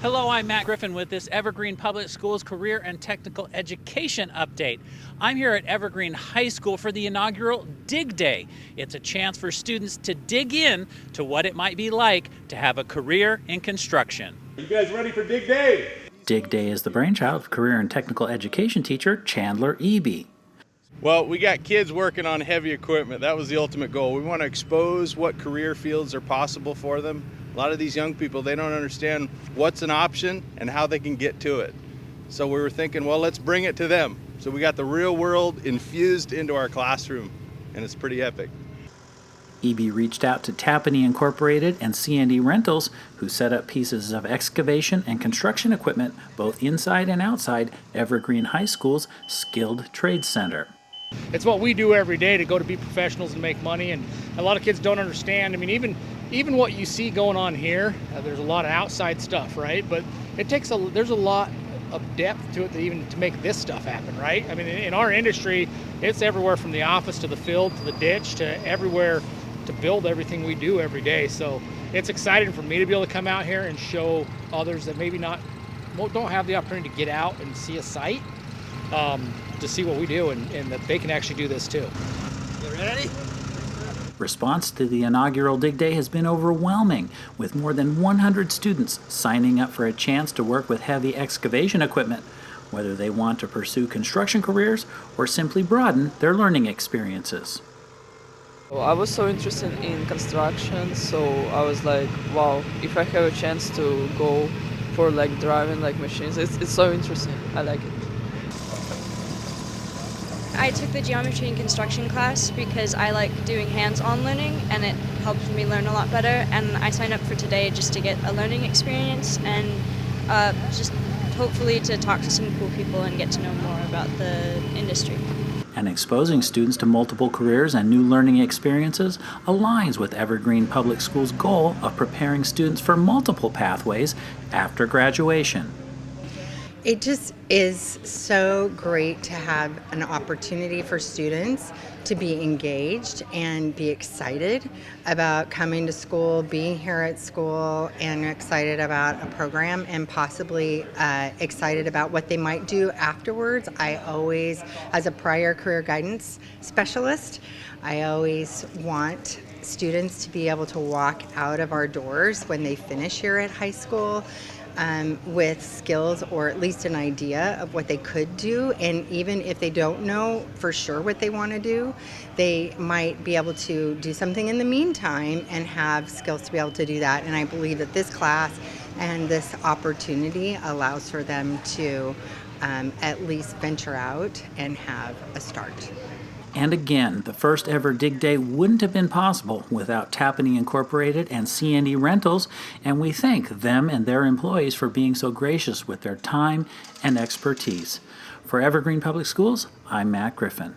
Hello, I'm Matt Griffin with this Evergreen Public Schools Career and Technical Education Update. I'm here at Evergreen High School for the inaugural Dig Day. It's a chance for students to dig in to what it might be like to have a career in construction. You guys ready for Dig Day? Dig Day is the brainchild of career and technical education teacher Chandler Eby. Well, we got kids working on heavy equipment. That was the ultimate goal. We want to expose what career fields are possible for them. A lot of these young people, they don't understand what's an option and how they can get to it. So we were thinking, well, let's bring it to them. So we got the real world infused into our classroom, and it's pretty epic. Eby reached out to Tappanee Incorporated and C&E Rentals, who set up pieces of excavation and construction equipment both inside and outside Evergreen High School's Skilled Trades Center. It's what we do every day to go to be professionals and make money, and a lot of kids don't understand. I mean, even what you see going on here, there's a lot of outside stuff, right? But there's a lot of depth to it to make this stuff happen, right? I mean, in our industry, it's everywhere from the office to the field to the ditch to everywhere to build everything we do every day. So it's exciting for me to be able to come out here and show others that maybe don't have the opportunity to get out and see a site, to see what we do and that they can actually do this too. You ready? Response to the inaugural Dig Day has been overwhelming, with more than 100 students signing up for a chance to work with heavy excavation equipment, whether they want to pursue construction careers or simply broaden their learning experiences. Well, I was so interested in construction, so I was like, wow, if I have a chance to go for like driving like machines, it's so interesting. I like it. I took the geometry and construction class because I like doing hands-on learning and it helps me learn a lot better, and I signed up for today just to get a learning experience and just hopefully to talk to some cool people and get to know more about the industry. And exposing students to multiple careers and new learning experiences aligns with Evergreen Public Schools' goal of preparing students for multiple pathways after graduation. It just is so great to have an opportunity for students to be engaged and be excited about coming to school, being here at school, and excited about a program and possibly excited about what they might do afterwards. I always, as a prior career guidance specialist, I always want students to be able to walk out of our doors when they finish here at high school with skills or at least an idea of what they could do, and even if they don't know for sure what they want to do, they might be able to do something in the meantime and have skills to be able to do that. And I believe that this class and this opportunity allows for them to at least venture out and have a start. And again, the first ever Dig Day wouldn't have been possible without Tappanee Incorporated and C&E Rentals, and we thank them and their employees for being so gracious with their time and expertise. For Evergreen Public Schools, I'm Matt Griffin.